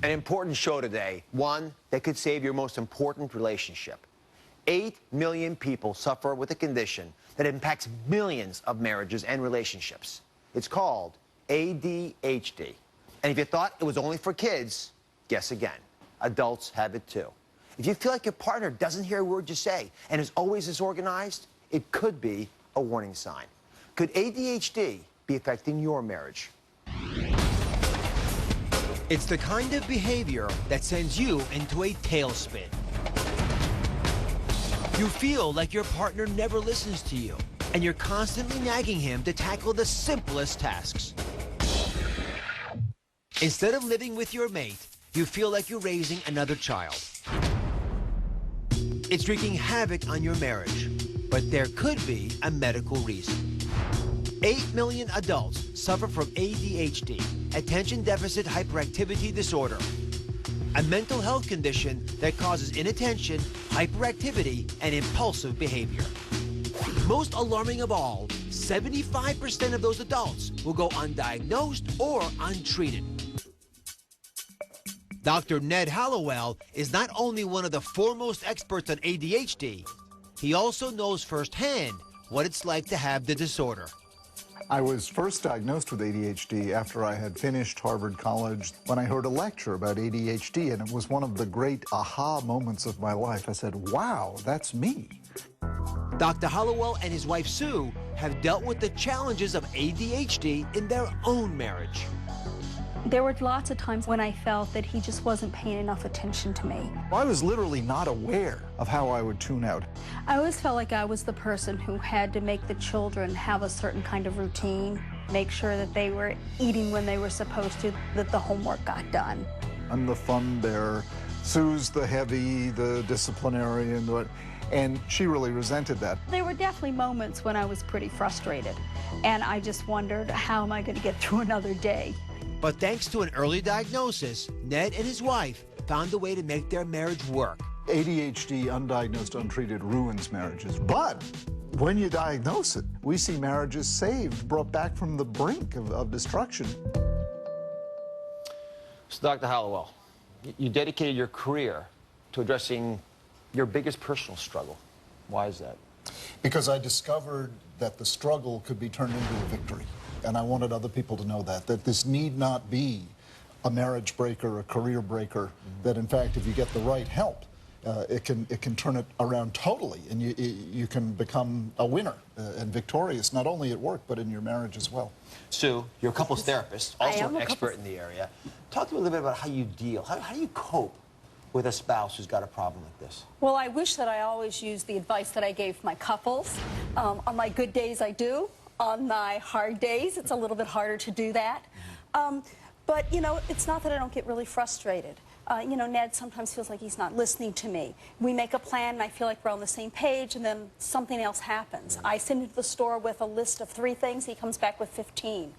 An important show today, one that could save your most important relationship. 8 million people suffer with a condition that impacts millions of marriages and relationships. It's called ADHD. And if you thought it was only for kids, guess again. Adults have it too. If you feel like your partner doesn't hear a word you say and is always disorganized, it could be a warning sign. Could ADHD be affecting your marriage? It's the kind of behavior that sends you into a tailspin. You feel like your partner never listens to you, and you're constantly nagging him to tackle the simplest tasks. Instead of living with your mate, you feel like you're raising another child. It's wreaking havoc on your marriage, but there could be a medical reason. 8 million adults suffer from ADHD, attention deficit hyperactivity disorder, a mental health condition that causes inattention, hyperactivity, and impulsive behavior. Most alarming of all, 75% of those adults will go undiagnosed or untreated. Dr. Ned Hallowell is not only one of the foremost experts on ADHD, he also knows firsthand what it's like to have the disorder. I was first diagnosed with ADHD after I had finished Harvard College when I heard a lecture about ADHD, and it was one of the great aha moments of my life. I said, wow, that's me. Dr. Hallowell and his wife Sue have dealt with the challenges of ADHD in their own marriage. There were lots of times when I felt that he just wasn't paying enough attention to me. I was literally not aware of how I would tune out. I always felt like I was the person who had to make the children have a certain kind of routine, make sure that they were eating when they were supposed to, that the homework got done. I'm the fun bearer. Sue's the heavy, the disciplinarian, and she really resented that. There were definitely moments when I was pretty frustrated, and I just wondered, how am I going to get through another day? But thanks to an early diagnosis, Ned and his wife found a way to make their marriage work. ADHD, undiagnosed, untreated, ruins marriages. But when you diagnose it, we see marriages saved, brought back from the brink of destruction. So, Dr. Hallowell, you dedicated your career to addressing your biggest personal struggle. Why is that? Because I discovered that the struggle could be turned into a victory. And I wanted other people to know that this need not be a marriage breaker, a career breaker, that in fact, if you get the right help, it can turn it around totally, and you can become a winner and victorious, not only at work, but in your marriage as well. Sue, you're a couples therapist, also an expert in the area. Talk to me a little bit about how you deal, how do you cope with a spouse who's got a problem like this? Well, I wish that I always used the advice that I gave my couples. On my good days, I do. On my hard days, it's a little bit harder to do that. But, you know, it's not that I don't get really frustrated. You know, Ned sometimes feels like he's not listening to me. We make a plan, and I feel like we're on the same page, and then something else happens. I send him to the store with a list of 3 things. He comes back with 15.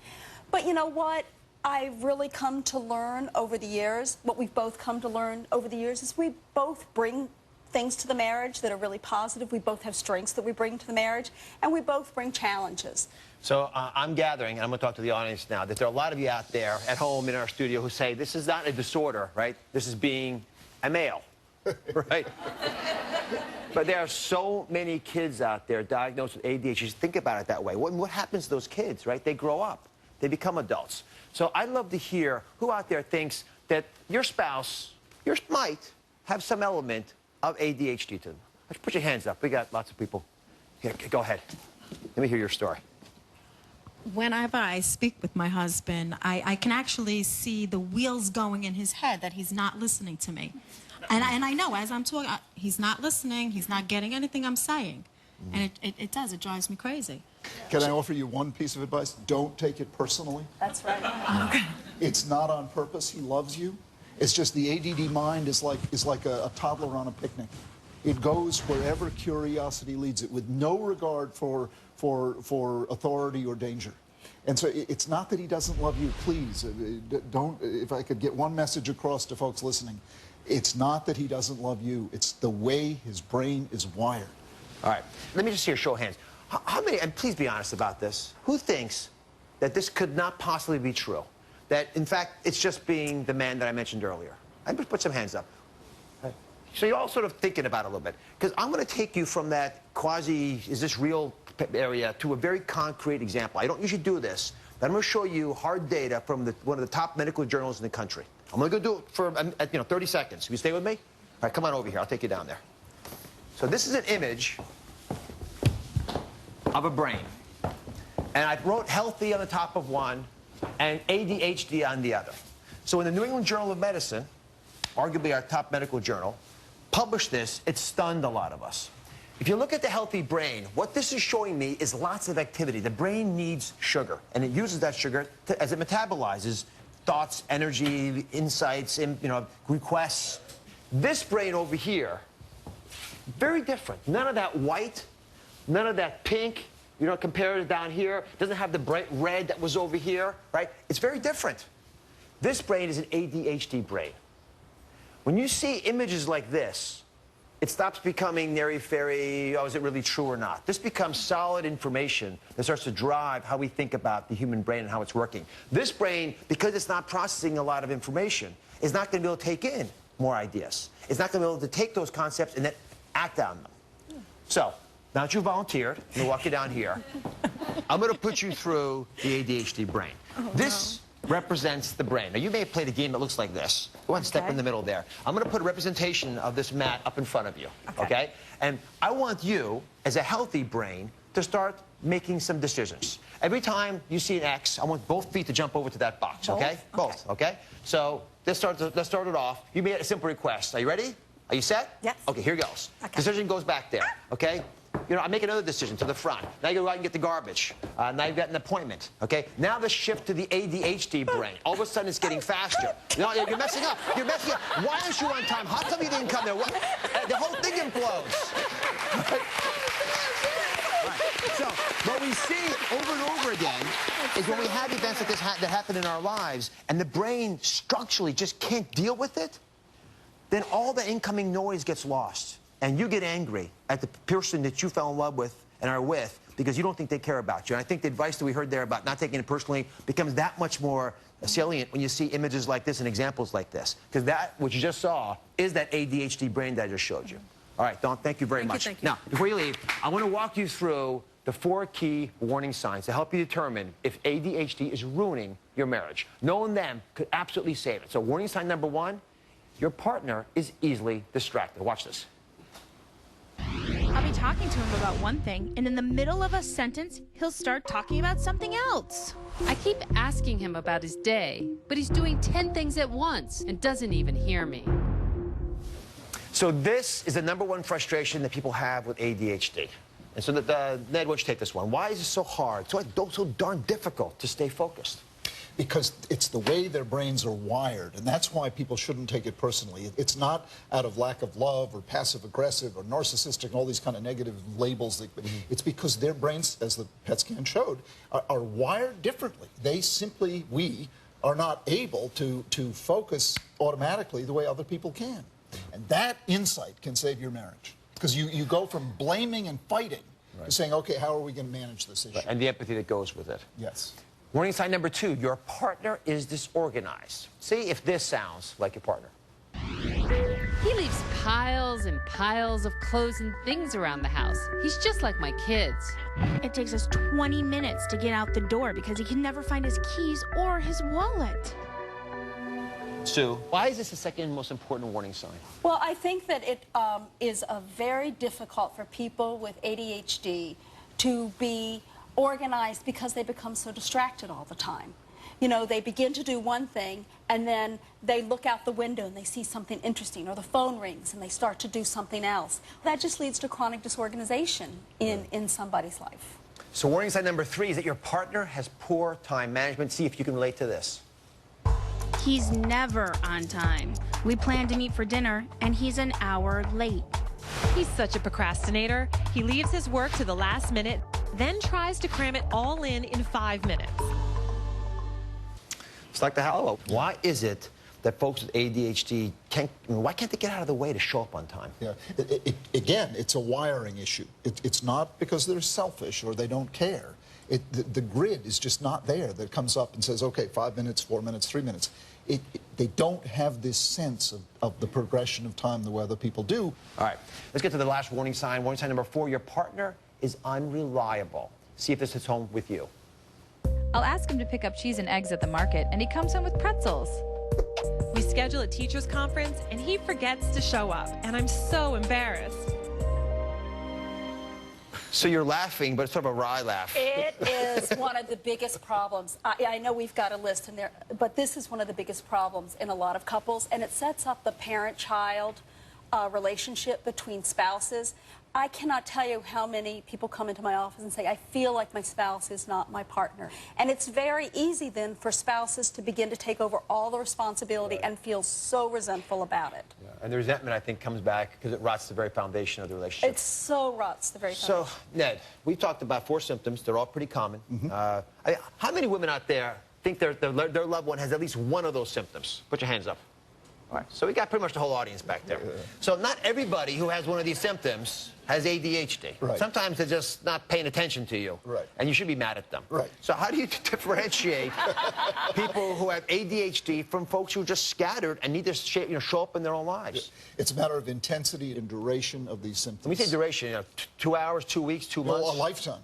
But you know what? I've really come to learn over the years, what we've both come to learn over the years, is we both bring things to the marriage that are really positive. We both have strengths that we bring to the marriage, and we both bring challenges. So I'm gathering, and I'm going to talk to the audience now, that there are a lot of you out there at home in our studio who say this is not a disorder, right? This is being a male, right? But there are so many kids out there diagnosed with ADHD. Think about it that way. What happens to those kids, right? They grow up. They become adults. So I'd love to hear who out there thinks that your spouse, might have some element of ADHD to them. Let's put your hands up. We got lots of people. Here, go ahead. Let me hear your story. Whenever I speak with my husband, I can actually see the wheels going in his head that he's not listening to me. And I know as I'm talking, he's not listening, he's not getting anything I'm saying. And it drives me crazy. Can I offer you one piece of advice? Don't take it personally. That's right. Okay. It's not on purpose. He loves you. It's just the ADD mind is like a toddler on a picnic. It goes wherever curiosity leads it, with no regard for authority or danger. And so it's not that he doesn't love you. Please, don't. If I could get one message across to folks listening, it's not that he doesn't love you. It's the way his brain is wired. All right. Let me just see a show of hands. How many, and please be honest about this, who thinks that this could not possibly be true? that, in fact, it's just being the man that I mentioned earlier? I just put some hands up. Right. So you're all sort of thinking about it a little bit. Because I'm going to take you from that quasi, is this real area, to a very concrete example. I don't usually do this, but I'm going to show you hard data from one of the top medical journals in the country. I'm going to go do it for 30 seconds. Will you stay with me? All right, come on over here. I'll take you down there. So this is an image of a brain. And I wrote healthy on the top of one and ADHD on the other. So in the New England Journal of Medicine, arguably our top medical journal, published this. It stunned a lot of us. If you look at the healthy brain, what this is showing me is lots of activity. The brain needs sugar, and it uses that sugar as it metabolizes thoughts, energy, insights, requests. This brain over here, very different. None of that white, none of that pink. You know, compare it down here. Doesn't have the bright red that was over here, right? It's very different. This brain is an ADHD brain. When you see images like this, it stops becoming airy-fairy, oh, is it really true or not? This becomes solid information that starts to drive how we think about the human brain and how it's working. This brain, because it's not processing a lot of information, is not going to be able to take in more ideas. It's not going to be able to take those concepts and then act on them. So, now that you volunteered, I'm going to walk you down here. I'm going to put you through the ADHD brain. This represents the brain. Now, you may have played a game that looks like this. Go ahead and step in the middle there. I'm going to put a representation of this mat up in front of you, okay? And I want you, as a healthy brain, to start making some decisions. Every time you see an X, I want both feet to jump over to that box, okay? Both, okay? So let's start it off. You made a simple request. Are you ready? Are you set? Yes. Okay, here goes. Okay. Decision goes back there, okay? You know, I make another decision to the front. Now you go out and get the garbage. Now you've got an appointment, okay? Now the shift to the ADHD brain. All of a sudden it's getting faster. No, you're messing up. You're messing up. Why aren't you on time? How come you didn't come there? What? The whole thing implodes. Right? Right. So what we see over and over again is when we have events like this that happen in our lives and the brain structurally just can't deal with it, then all the incoming noise gets lost. And you get angry at the person that you fell in love with and are with because you don't think they care about you. And I think the advice that we heard there about not taking it personally becomes that much more salient when you see images like this and examples like this. Because that, what you just saw, is that ADHD brain that I just showed you. All right, Dawn, thank you very much. Thank you. Now, before you leave, I want to walk you through the 4 key warning signs to help you determine if ADHD is ruining your marriage. Knowing them could absolutely save it. So warning sign number 1, your partner is easily distracted. Watch this. I'll be talking to him about one thing, and in the middle of a sentence, he'll start talking about something else. I keep asking him about his day, but he's doing 10 things at once and doesn't even hear me. So this is the #1 frustration that people have with ADHD. And so, Ned, why don't you take this one? Why is it so hard, so darn difficult to stay focused? Because it's the way their brains are wired, and that's why people shouldn't take it personally. It's not out of lack of love or passive-aggressive or narcissistic and all these kind of negative labels. It's because their brains, as the PET scan showed, are wired differently. We are not able to focus automatically the way other people can. And that insight can save your marriage. Because you go from blaming and fighting to saying, okay, how are we going to manage this issue? And the empathy that goes with it. Yes. Warning sign number 2, your partner is disorganized. See if this sounds like your partner. He leaves piles and piles of clothes and things around the house. He's just like my kids. It takes us 20 minutes to get out the door because he can never find his keys or his wallet. Sue, why is this the second most important warning sign? Well, I think that it is very difficult for people with ADHD to be organized because they become so distracted all the time. You know, they begin to do one thing, and then they look out the window and they see something interesting, or the phone rings and they start to do something else. That just leads to chronic disorganization in somebody's life. So warning sign number 3 is that your partner has poor time management. See if you can relate to this. He's never on time. We planned to meet for dinner, and he's an hour late. He's such a procrastinator. He leaves his work to the last minute, then tries to cram it all in 5 minutes. It's like the hollow. Why is it that folks with ADHD why can't they get out of the way to show up on time? Yeah. Again, it's a wiring issue. It's not because they're selfish or they don't care. The grid is just not there that comes up and says, okay, 5 minutes, 4 minutes, 3 minutes. They don't have this sense of the progression of time the way other people do. All right, let's get to the last warning sign. Warning sign number 4, your partner is unreliable. See if this hits home with you. I'll ask him to pick up cheese and eggs at the market, and he comes home with pretzels. We schedule a teacher's conference, and he forgets to show up, and I'm so embarrassed. So you're laughing, but it's sort of a wry laugh. It is one of the biggest problems. I know we've got a list in there, but this is one of the biggest problems in a lot of couples, and it sets up the parent-child relationship between spouses. I cannot tell you how many people come into my office and say, I feel like my spouse is not my partner. And it's very easy then for spouses to begin to take over all the responsibility and feel so resentful about it. Yeah. And the resentment, I think, comes back because it rots the very foundation of the relationship. It so rots the very foundation. So, Ned, we've talked about 4 symptoms. They're all pretty common. How many women out there think their loved one has at least one of those symptoms? Put your hands up. All right. So we got pretty much the whole audience back there. So not everybody who has one of these symptoms has ADHD. Right. Sometimes they're just not paying attention to you. Right. And you should be mad at them. Right. So how do you differentiate people who have ADHD from folks who are just scattered and need to show up in their own lives? It's a matter of intensity and duration of these symptoms. When we say duration, 2 hours, 2 weeks, 2 months? No, a lifetime.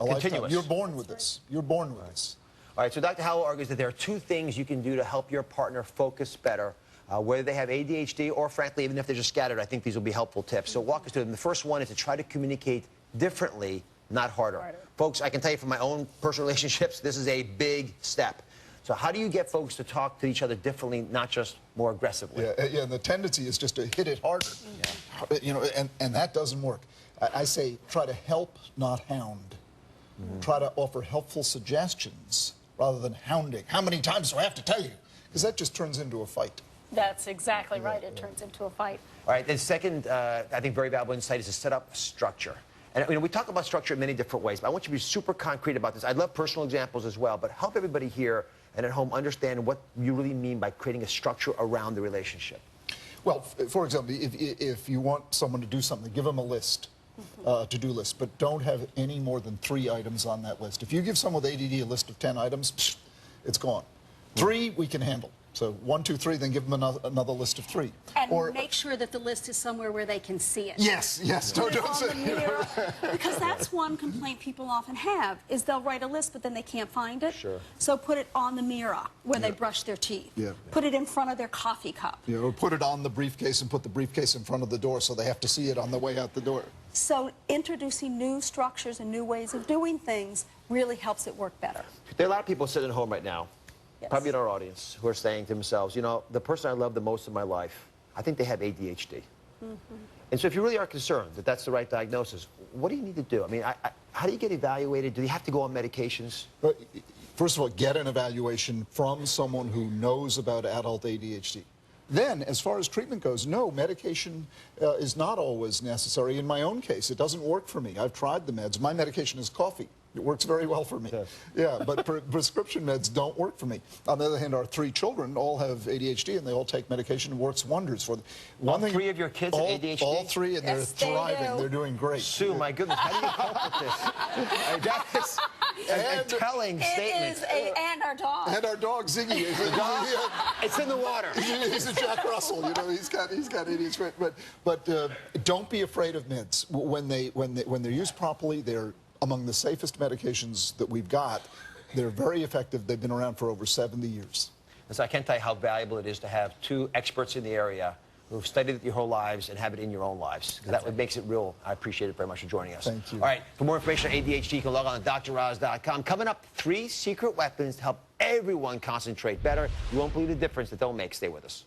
A Continuous. lifetime. You're born with this. You're born with this. All right, so Dr. Howell argues that there are 2 things you can do to help your partner focus better, whether they have ADHD or, frankly, even if they're just scattered. I think these will be helpful tips. So walk us through them. The first one is to try to communicate differently, not harder. Folks, I can tell you from my own personal relationships, this is a big step. So how do you get folks to talk to each other differently, not just more aggressively? Yeah, and the tendency is just to hit it harder. You know, and that doesn't work. I say try to help, not hound. Try to offer helpful suggestions rather than hounding. How many times do I have to tell you? Because that just turns into a fight. That's exactly right. It turns into a fight. All right, the second, I think, very valuable insight is to set up structure. And we talk about structure in many different ways, but I want you to be super concrete about this. I'd love personal examples as well, but help everybody here and at home understand what you really mean by creating a structure around the relationship. Well, for example, if you want someone to do something, give them a list, to-do list, but don't have any more than 3 items on that list. If you give someone with ADD a list of 10 items, it's gone. 3 we can handle. So 1, 2, 3, then give them another list of 3. And make sure that the list is somewhere where they can see it. Yes, yes. Put it on the mirror, because that's one complaint people often have, is they'll write a list, but then they can't find it. Sure. So put it on the mirror where they brush their teeth. Yeah. Put it in front of their coffee cup. You know, put it on the briefcase and put the briefcase in front of the door so they have to see it on the way out the door. So introducing new structures and new ways of doing things really helps it work better. There are a lot of people sitting at home right now, Yes. probably in our audience, who are saying to themselves, you know, the person I love the most in my life, I think they have ADHD. And so if you really are concerned that that's the right diagnosis, what do you need to do? I mean, how do you get evaluated? Do you have to go on medications? First of all, get an evaluation from someone who knows about adult ADHD. Then, as far as treatment goes, no, medication is not always necessary. In my own case, it doesn't work for me. I've tried the meds. My medication is coffee. It works very well for me. Yes. Yeah, but prescription meds don't work for me. On the other hand, our 3 children all have ADHD, and they all take medication. It works wonders for them. All 3 of your kids have ADHD? All 3, and Yes, they're thriving. do. They're doing great. Sue, my goodness, how do you cope with this? That is a telling statement. And our dog. And our dog, Ziggy. It's in the water. He's a Jack Russell, you know. He's got ADHD. But don't be afraid of meds. When they're used properly, they're among the safest medications that we've got. They're very effective. They've been around for over 70 years. And so I can't tell you how valuable it is to have 2 experts in the area who've studied it your whole lives and have it in your own lives. Because that makes it real. I appreciate it very much for joining us. Thank you. All right, for more information on ADHD, you can log on to DrOz.com. Coming up, 3 secret weapons to help everyone concentrate better. You won't believe the difference that they'll make. Stay with us.